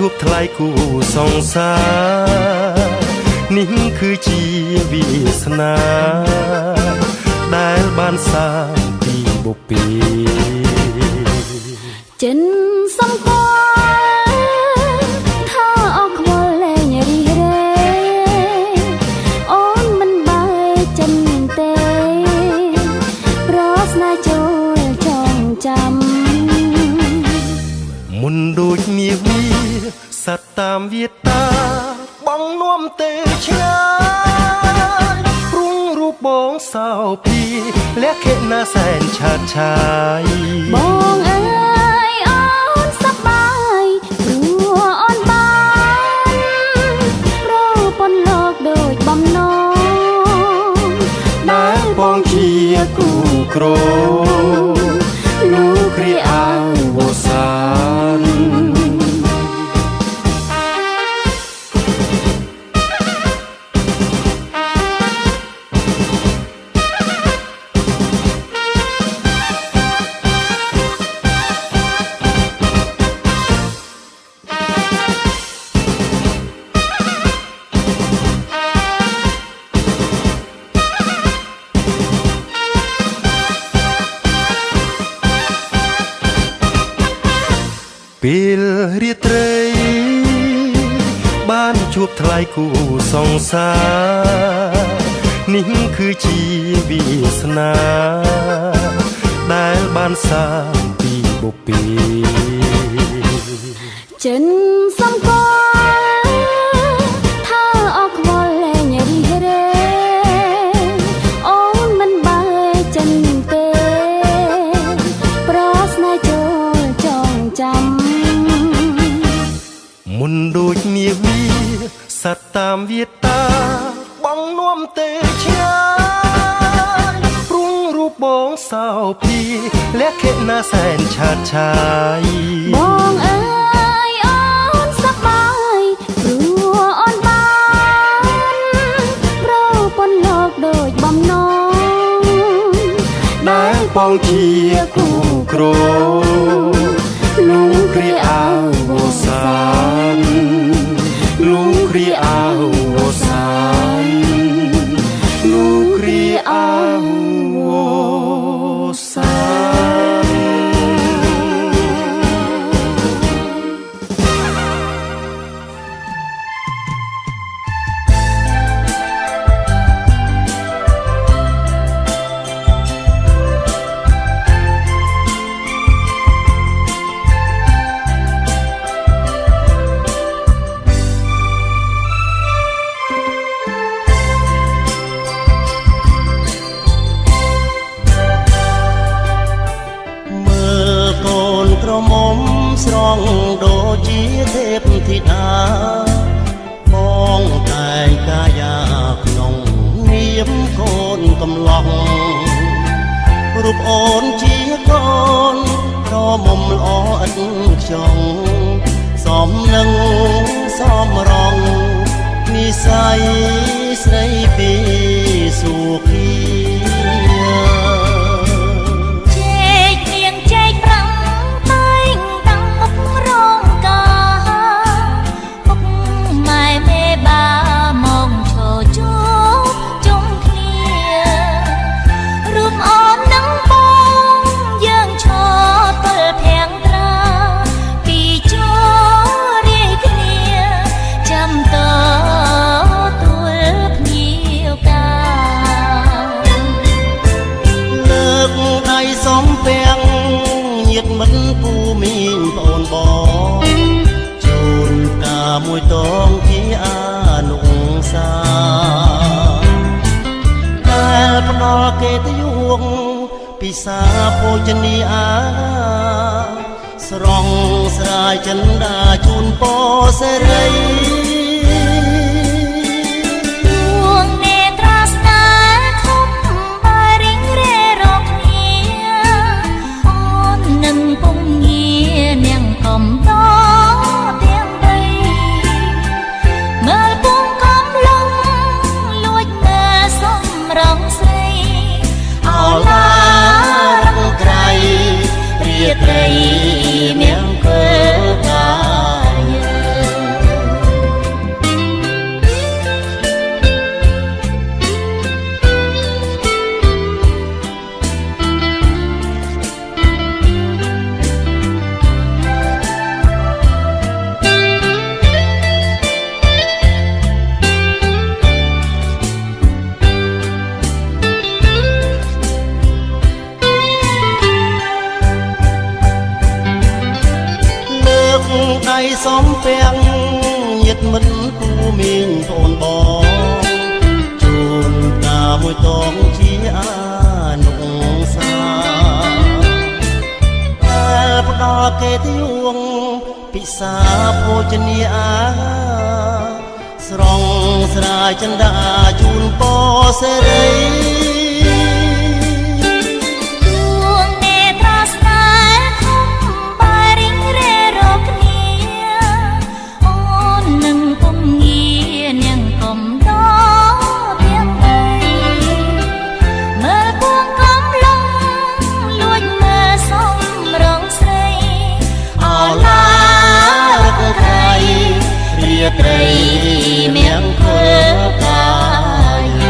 ជួបថ្លៃគូសង្សារនេះគឺជាវាសនាដែលបានសាងពីបុព្វេចិនសំគាល់ថាអស់ខ្វល់លែងរីរេអូនមិនបែកចិនទេប្រស្នាចូលចងចាំមុនដូចនាវីសត្វតាមវាតាបងនាំទេឆ្ងាយព្រុងរូបបងសោភីលក្ខណៈសែនឆើតឆាយបងអើយអូនសប្បាយព្រោះអូនបានប្រពន្ធលោកដូចបំណងដែលបងជាគូក្រលោកគ្រាអាវសានពេលរាត្រីបានជួបថ្លៃគូសង្សារនេះគឺជាវាសនាដែលបានសាងពីបុព្វេចិនសំគាល់ថាអស់ខ្វល់លែងរីរេអូនមិនបែកចិនទេប្រស្នាចូលចងចាំមុនដូចនាវីសត្វតាមវាតាបងនាំទេឆ្ងាយព្រុងរូបបងសោភីលក្ខណៈសែនឆើតឆាយបងអើយអូនសប្បាយព្រោះអូនបានប្រពន្ធលោកដូចបំណងដែលបងជាគូក្រលោកគ្រាអាវសានលោកគ្រាអាវសានលោកគ្រាអាវសានមុំស្រងដូចជាទេពធីតាបងតែងកាយាក្នុងនាមកូនកំឡុងរូបអូនជាកូនក្រមុំល្អឥតខ្ចង់សមនឹងសមរងនិស័យស្រីពីសុខីមួយតងជាអនុសាដែលផ្ដល់កិត្តិយសពិសាភោជនីអាស្រង់ស្រាយចិនដាជូនពរសេរីត្រីមៀងកើកាយ ដៃសំពាំងញាតិមិត្តគូមានប្អូនបងជូនតាមួយតងជាអានុសាតែផ្ដល់គេទីវងពិសាភោជនាស្រង់ស្រាយចិន្តាជូនពរសេរីត្រីមង្គលកាយ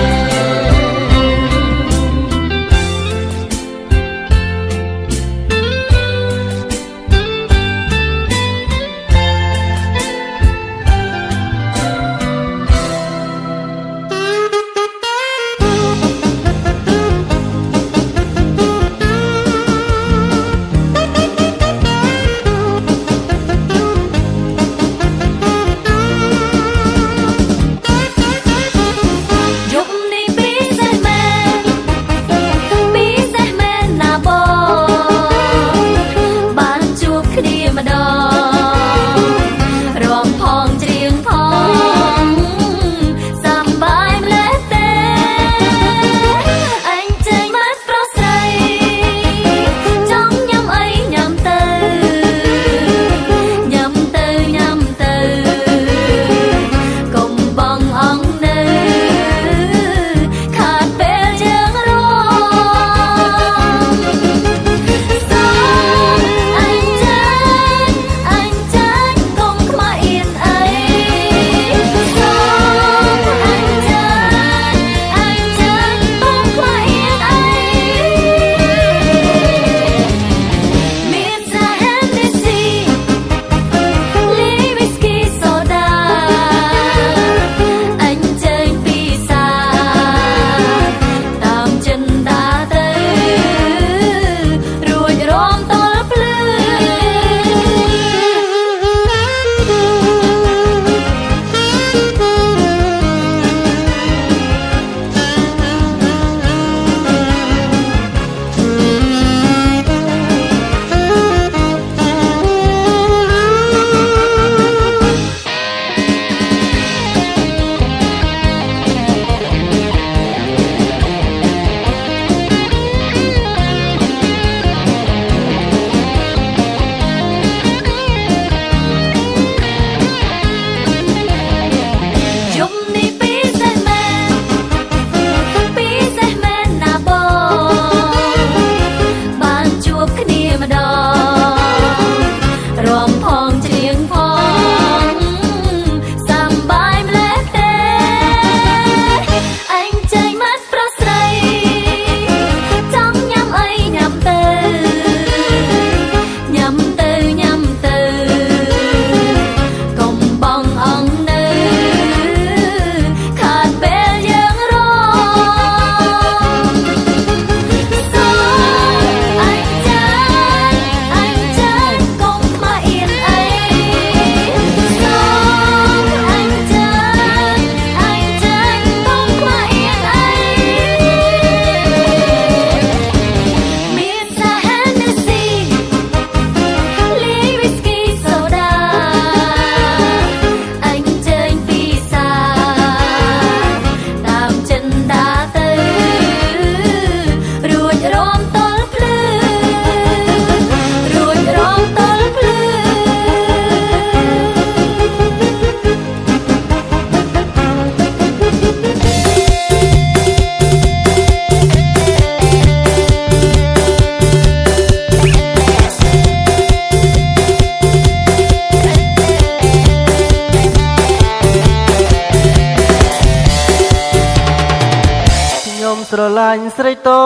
ស្រឡាញ់ស្រីតូ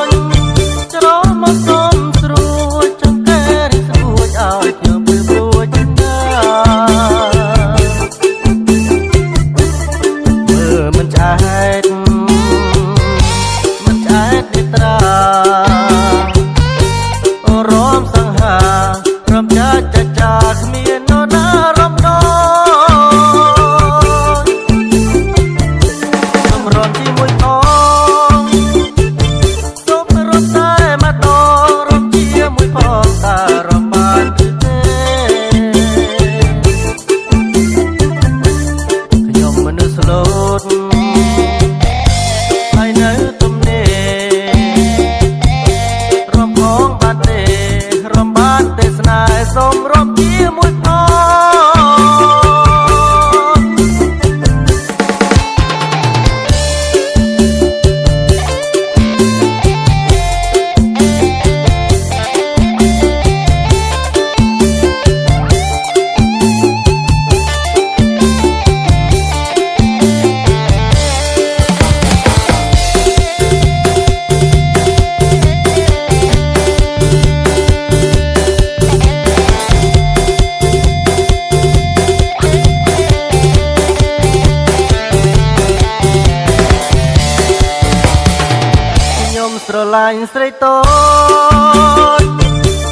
ចច្រមមកសុំស្រួចចង្កេះរីស្រួចឲ្យខ្ញុំពើពួចណាមើលមិនឆ្អែតទេត្រារំសង្ហារំចាច់ ចាគ្មាននរណារំដោយសម្រន់ជាមួយផងសូមរត់តែម្ដងរំជាមួយផងតារំបានឬទេខ្ញុំមនុស្សស្លូតហើយនៅទំនេររំផងបានទេរំបានទេស្នេហ៍សូមរំជាមួយផងស្រឡាញ់ស្រីតូច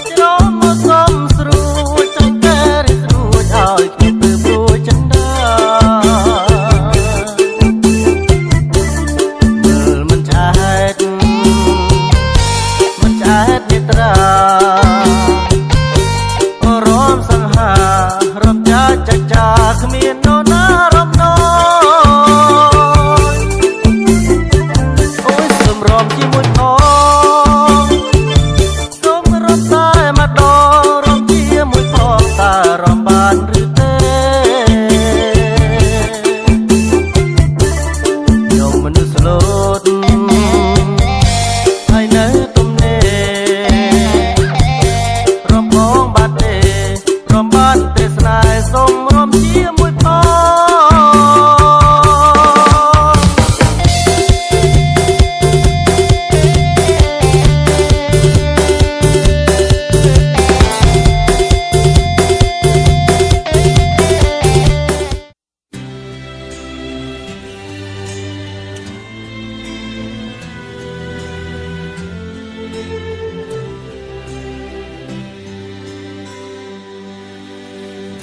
ជ្រោមមកសុំស្រួចចង់តែរីស្រួចឲ្យគ្នាពើព្រួយចិនដាមើលមិនឆ្អែតនេត្រារំសង្ហារំចាចាគ្មាននរណារំដោយអូយសូមរំជាមួយផង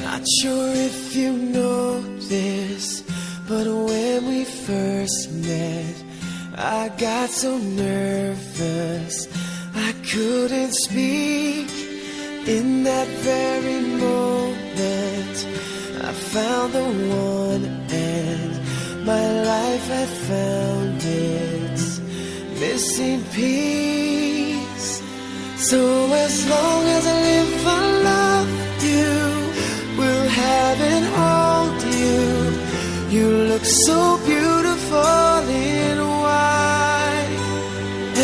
Not sure if you know this, but when we first met, I got so nervous I couldn't speak. In that very moment, I found the one, and my life had found its missing piece. So as long as I live, I love you. Will have and hold you. You look so beautiful in white.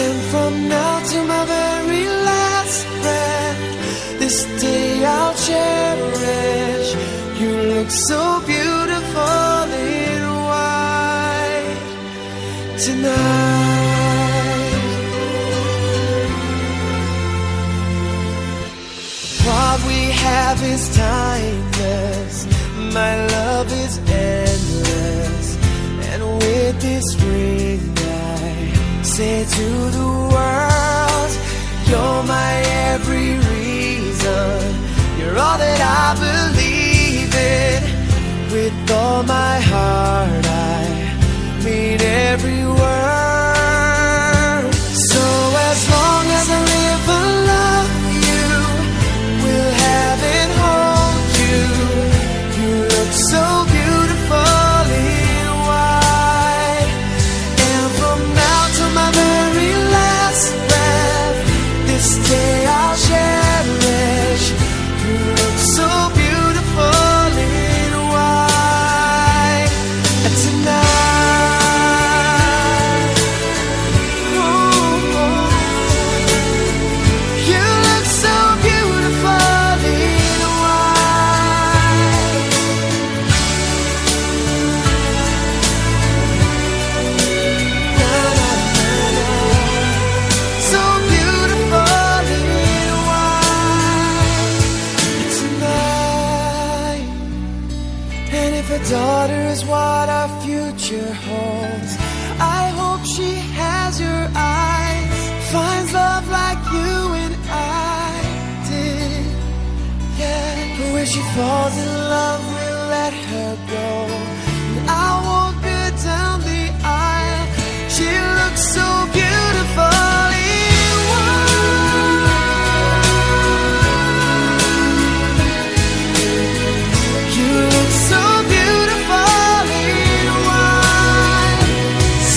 And from now to my very last breath, this day I'll cherish. You look so beautiful in white tonight. What we have is timeless. My love is endless. And with this ring I say to the world, you're my every reason. You're all that I believe in. With all my heart I mean every word. So as long as I live, I love you. Will have and hold you. You look so beautiful in white. And from now to my very last breath, this day I'll cherish. You look so beautiful in white tonight. Oh, you look so beautiful in white. Na, na, na, na. So beautiful in white tonight. And if a daughter is what our future holds, I hope she has your eyes, finds love like you and I did. Yeah. But when she falls in love, we let her go. And I walk her down the aisle. She looks so beautifully white. You look so beautifully white.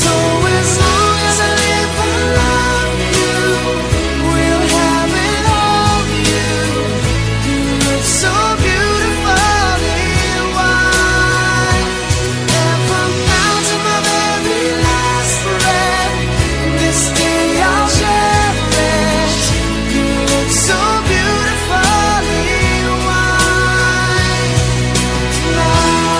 So as long as I live, I love you. We'll have it all, you. You look so beautifully white. And from now to my very last breath, this day I'll cherish. You look so beautifully white tonight.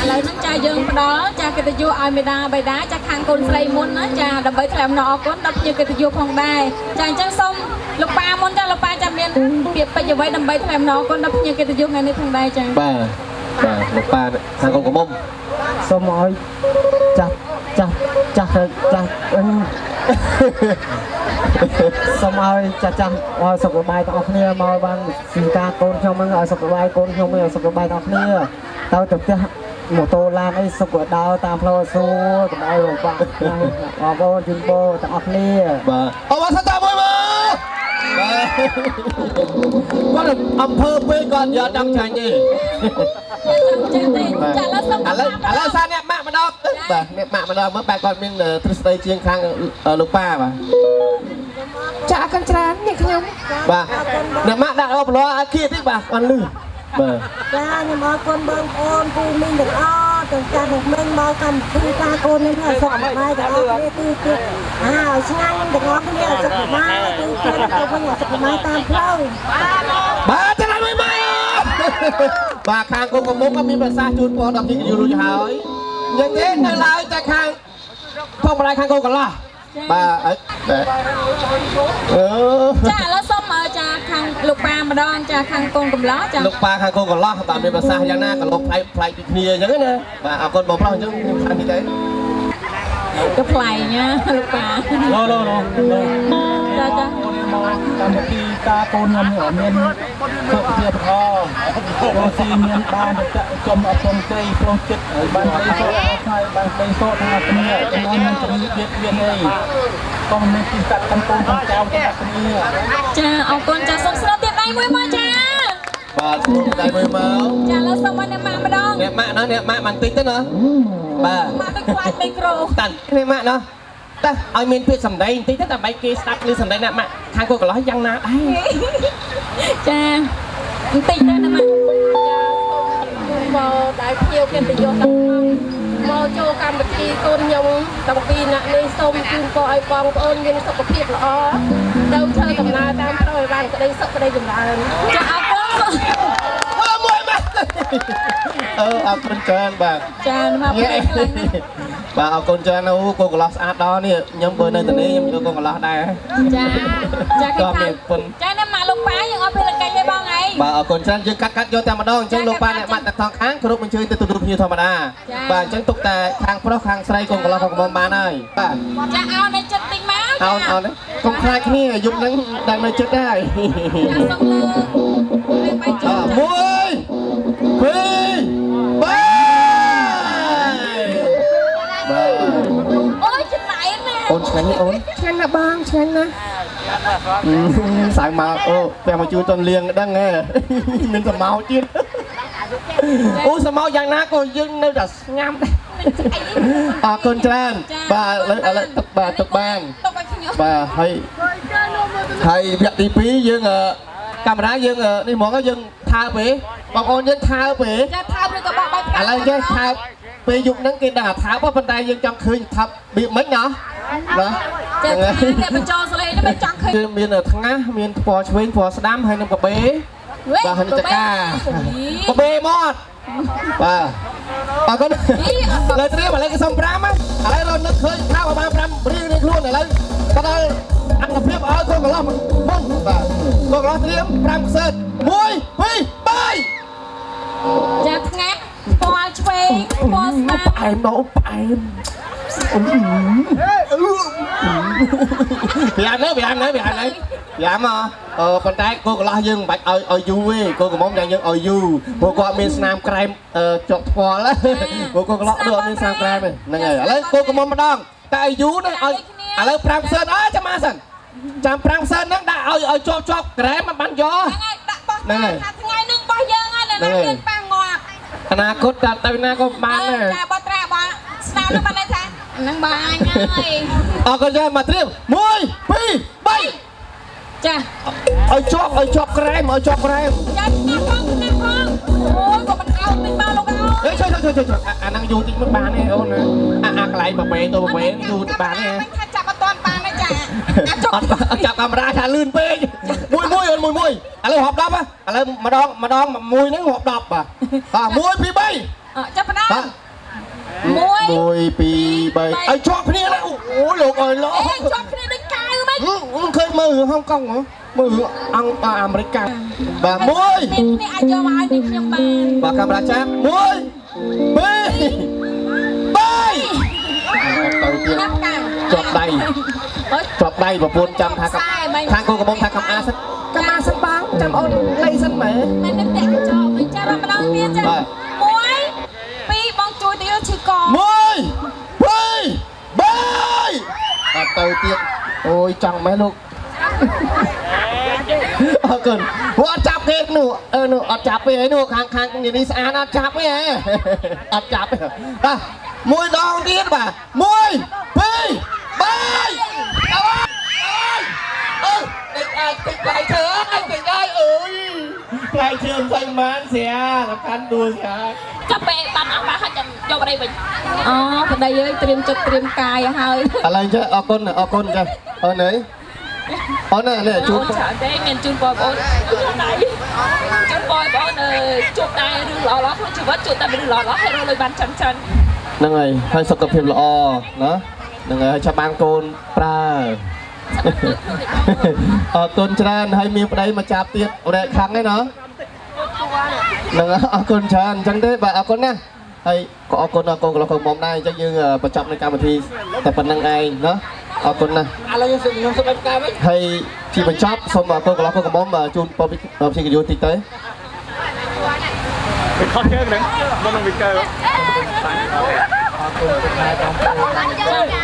ឥឡូវហ្នឹងចាយើងផ្ដល់ចាកិត្តិយសឲ្យមេដាបៃតាចាខាងកូនស្រីមុនណាចាដើម្បីថ្លែងអំណរអគុណដល់ភ្ញៀវកិត្តិយសផងដែរចាអញ្ចឹងសូមលោកប៉ាមុនចាលោកប៉ាចាមានពាក្យពេចន៍អ្វីដើម្បីថ្លែងអំណរអគុណដល់ភ្ញៀវកិត្តិយសថ្ងៃនេះផងដែរចា បាទលោកប៉ាខាងកូនកមុំសូមឲ្យចាស់សូមឲ្យចាស់ឲ្យសុខសប្បាយទាំងអស់គ្នាមកបានពីការកូនខ្ញុំហ្នឹងឲ្យសុខសប្បាយកូនខ្ញុំឲ្យសុខសប្បាយទាំងអស់គ្នាទៅទៅផ្ទះម៉ូតូឡានអីសុខដើរតាមផ្លូវសួរកុំឲ្យរំបាក់បងប្អូនជូនពរទាំងអស់គ្នាបាទអបអរសាទរមួយមើលបាទគាត់អំភើពេកគាត់យកដល់ចាញ់ទេចាឥឡូវសាអ្នកម៉ាក់ម្ដងបាទអ្នកម៉ាក់ម្ដងមើលបែរគាត់មានទ្រឹស្ដីជាងខាងលោកប៉ាបាទចាអរគុណច្រើននេះខ្ញុំបាទអ្នកម៉ាក់ដាក់អបឡោឲ្យគៀតិចបាទអត់លឺបាទចាខ្ញុំអរគុណបងប្អូនពូមីងទាំងអស់ទាំងចាស់ទាំងក្មេងមកកម្មវិធីការកូននេះឲ្យសុខសប្បាយទាំងអស់គ្នាទីទៀតឲ្យឆ្ងាញ់ទាំងអស់គ្នាសុខសប្បាយទីទៀតទៅវិញសុខសប្បាយតាមផ្លូវបាទចាំឲ្យមកបាទខាងកូនកមុំក៏មានប្រសាសន៍ជូនពរដល់ទីកយុរួចហើយយ៉ាងទេនៅឡើយតែខាងធម្មតាខាងកូនកន្លោះបាទចាឥឡូវសូមចាខាងលោកប៉ាម្ដងចាខាងកូនកំឡោះចាលោកប៉ាខាងកូនកន្លោះបាទមានប្រសាសន៍យ៉ាងណាក៏លោកផ្លែកពីគ្នាអញ្ចឹងណាបាទអរគុណបងប្រុសអញ្ចឹងខាងនេះទៅក៏ផ្លែកណាលោកប៉ាចាកម្មវិធីការកូនខ្ញុំមានសុខភាពល្អអូស៊ីមានបានចំអត់ផងជ័យព្រោះចិត្តបានទៅសូត្រហើយបានទៅសូត្រថាគ្នាខ្ញុំមិនជំនឿទៀតវាអីក៏មានទីកាត់ខាងកូនខាងចៅទាំងគ្នាចាអរគុណចាសូមស្ដាប់ទៀតដៃមួយមកចាបាទដៃមួយមកចាឥឡូវសូមឲ្យអ្នកម៉ាក់ម្ដងអ្នកម៉ាក់ណាអ្នកម៉ាក់បន្តិចទៅណាបាទម៉ាក់ទៅខ្លាចមីក្រូតាន់អ្នកម៉ាក់ណាតើឲ្យមានពាក្យសម្ដីបន្តិចទៅដើម្បីគេស្ដាប់ឬសម្ដីអ្នកម៉ាក់ខាងកូនកន្លោះយ៉ាងណាដែរចាបន្តិចទៅណាម៉ាក់ចាសូមមកដែលភ្ញៀវកិត្តិយសទាំងមកចូលកម្មវិធីកូនខ្ញុំតាំងពីអ្នកនេះសូមជូនពរឲ្យបងប្អូនមានសុខភាពល្អទៅធ្វើដំណើរតាមផ្លូវឲ្យបានក្តីសុខក្តីចម្រើនចាអរគុណមួយបាទអរគុណច្រើនបាទចាមកពីខ្លាំងណាស់បាទអរគុណច្រើនអូកូនកន្លោះស្អាតដល់នេះខ្ញុំបើនៅទីនេះខ្ញុំយកកូនកន្លោះដែរចាគេថាចានៅម៉ាក់លោកប៉ាយើងអត់ពេលល្ងាចទេបងអីបាទអរគុណច្រើនយើងកាត់យកតែម្ដងអញ្ចឹងលោកប៉ាអ្នកម៉ាក់តែថងខាងគ្រប់អញ្ជើញទៅទទួលភ្ញៀវធម្មតាបាទអញ្ចឹងទុកតែខាងប្រុសខាងស្រីកូនកន្លោះផងបងបានហើយបាទចាអោននៅចិត្តតិចមកអោនកុំខ្លាចគ្នាយប់ហ្នឹងដល់នៅចិត្តដែរចាសុំលើមួយពីរបាទអូយឆ្នៃណាអូនឆ្ងាញ់អូនឆ្ងាញ់ណាស់បងឆ្ងាញ់ណាស់សាយមកអូពេលមកជួយតនលៀងដឹងហ៎មានសម្ោកទៀតអូសម្ោកយ៉ាងណាក៏យើងនៅតែស្ងាំដែរអរគុណច្រើនបាទឥឡូវទឹកបាទទឹកបានបាទហើយវគ្គទី2យើងកាមេរ៉ាយើងនេះហ្មងយើងថើបទេបងប្អូនយើងថើបទេចាថើបឬក៏បោះបាយឥឡូវចេះថើបពេលយប់ហ្នឹងគេដឹងថាថើបប៉ុន្តែយើងចង់ឃើញថើបវាមិនណាចាអ្នកបញ្ចូលសលេងនេះមិនចង់ឃើញមានថ្ងាសមានពណ៌ឆ្វេងពណ៌ស្ដាំហើយនឹងកាបេបាទហើយនឹងចកាកាបេមកបាទអរគុណលើត្រៀមឥឡូវគេសុំ5ឥឡូវเราនឹកឃើញថាបាន5រៀងៗខ្លួនឥឡូវដល់អត្ថភាពឲ្យកូនកន្លោះមុនបាទកូនកន្លោះត្រៀម5ខ្សែ1 2 3ចាថ្ងាសពណ៌ឆ្វេងពណ៌ស្ដាំផ្អែមដល់ផ្អែម bị ăn mà con trai cô có lo dương bạch ơi du ấy cô có mong rằng dương ơi du cô có miền nam crème chọt phò lá cô có lo được miền nam crème này này lấy cô có mong mà đong tại du này ở lấy pram sơn á chăm ăn sần chăm pram sơn nó đã ơi chọt crème mà bắn gió này này na cốt đặt tay na có bán này năng bà anh ơi con trai mà tiếp môi pi bay cha ơi chọt crème cha nè con ôi còn mình cao mình bao lâu đấy chơi năng du tính mất bán này ôn lại mà bé tôi bé du bán này chặt vào toàn bàn này cha chặt camera thả lươn pe môi lấy hộp đập á lấy mà đong mà môi nó hộp đập môi pi bay chấp vào đó môi pi bay ai chọt cái này ôi lục ơi lỗ chọt cái này cay mấy khơi mơ Hong Kong hả mơ ăn America và môi này ai cho ai đi nhầm bàn và camera chat môi pi bay chọt đây và buôn trăm thang cô có mong thang cầm a sân báng trăm ôn lây sân mẹ mình đem cho mình cho ra đâu miên cha muối pi bong chui tiêu chỉ còn môi pi bay đầu tiên ôi chẳng mấy lúc cần chắp cái nụ chắp cái nụ khang đi xa nó chắp cái chắp môi đong tiên bà môi pi bay kịch lại thưa kịch ơi lại thường xanh mán xẻ làm khăn đua xẻ cho bé bạn ăn bà hết cho vào đây mình vào đây ơi trim cài hơiอะไรchứ con kìa nấy này chú đây miền Trung bò bò này Trung bò bò chụp tay đừng lò lót chụp bắt chụp tay đừng lò lót hay rồi bàn chân năng này hơi sọc cặp hiệp lọ đó năng này cho bang con pra con tràn hay miếng đây mà chạp tiệt ở đây kháng ấy nó năng con tràn chẳng thế bà con nè hay có con là con mong này chắc như bà chọc này cam thì tập phần năng ai nó con nè hay khi mình chop xong mà con có mong mà chun public chỉ cái vô tí tới bị khó chơi nữa mình bị chơi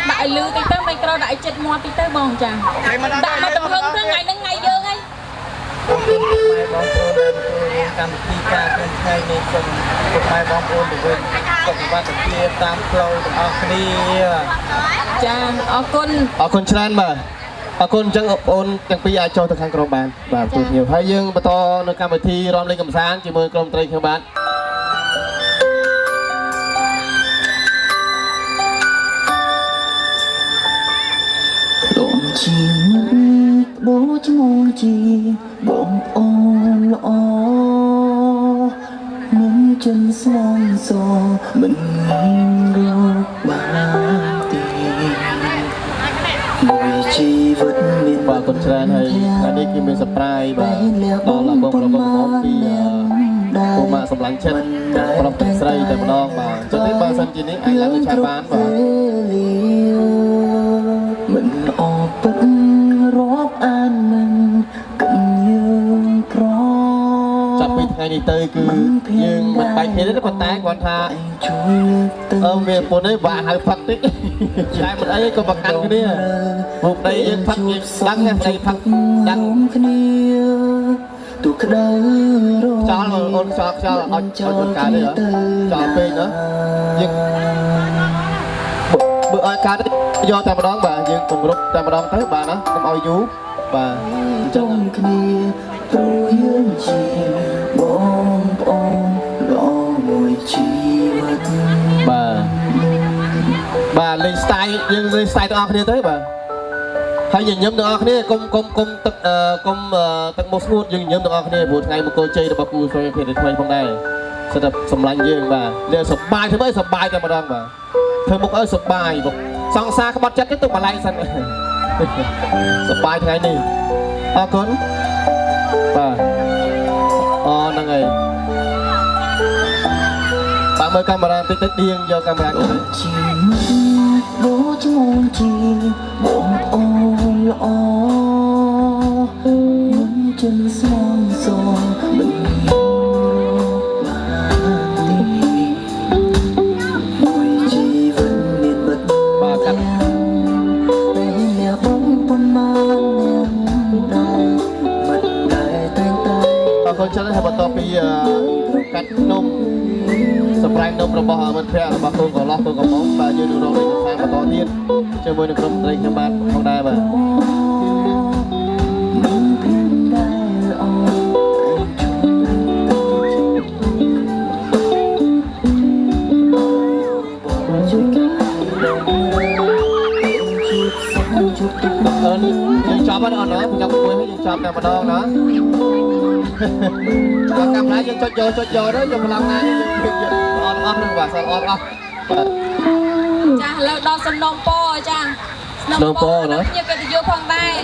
đại lư tí tới mày coi đại chết mua tí tới bòn chà đại mà tập lưng thứ ngày đến ngày dương ấy cam thi ca trên ngày này cùng mai bom ôn được cùng ba tập kia tam flow ở kia chà con tràn mà con chẳng ôn chẳng bây giờ cho thực hành cầm bàn và tụi nhiều hay dương bà to nơi cam thi rom lên cầm sáng chỉ mời cầm tây các bạn chỉ mất bố chú chi bỗng ôn lo muốn chân son gió mình rốt bàn tiền mùi chi vẫn miền và con tràn hay đi kia mình surprise và đó là bông món vì cô mà sầm lắng chết bông tụt sấyแต่ម្ដងបាទចឹងទេបើសិនជានេះអាចឡើងទៅឆាបានបាទ mình ở bất rót an mình cần dương pro ចាប់ពីថ្ងៃនេះទៅគឺយើងមិនបាច់គ្នាទេប៉ុន្តែគាត់ថាវាពុនឯងបាក់ហៅផឹកតិចតែមិនអីក៏ប្រកាន់គ្នាមុខដីយើងផឹកយើងដឹងណាដីផឹកដឹងគ្នាទូក្តៅរងចោលអូនចោលអត់មិនកើតទេចោលពេកណាយើងបើឲ្យកើតយកតែម្ដងបាទយើងពង្រប់តែម្ដងទៅបាទណាកុំឲ្យយូរបាទអញ្ចឹងគ្នាព្រោះយើងជាបងប្អូនល្អមួយជីវិតបាទលេង style យើងលេង style ទាំងអស់គ្នាទៅបាទហើយញញឹមទាំងអស់គ្នាកុំទឹកមកស្ងួតយើងញញឹមទាំងអស់គ្នាព្រោះថ្ងៃមង្គលជ័យរបស់គូស្រីភាគថ្មីផងដែរស្ដាប់សម្លាញ់យើងបាទលេងសប្បាយធ្វើអីសប្បាយតែម្ដងបាទធ្វើមុខឲ្យសប្បាយសង្សារក្បត់ចិត្តទៅទុកបន្លែងសិនសប្បាយថ្ងៃនេះអរគុណបាទហ្នឹងហើយបើមើលកាមេរ៉ាតិចឌៀងយកកាមេរ៉ាទៅ បោឈ្មោះជាបងអូនល្អមិនចិនស្មងសងមិនមួយជីវិតមានបិទបាទតែអ្នកបងប៉ុន្មានដែរមិនដែរតែងតែអរគុណច្រើនហើយបន្តពីកាត់នំសម្រាប់នំរបស់មិត្តភ័ក្តិរបស់កូនកន្លោះកូនកំមុំបាទយើងនឹងរកលេខសរសើរបន្តទៀតជាមួយនឹងក្រុមត្រីខ្ញុំបាទផងដែរបាទមិនព្រៀនដែរអូនជួយកាយយើងចាប់ហើយអូនណាពីកម្មមួយយើងចាប់តែម្ដងណាដល់កម្មណាយើងចុចយកទៅយកខ្លាំងណាស់យើងអត់អស់នឹងបាទសល់អត់អស់បាទចាឥឡូវដល់សំណុំពរចាសំណុំពរណាខ្ញុំកិត្តិយសផងដែរ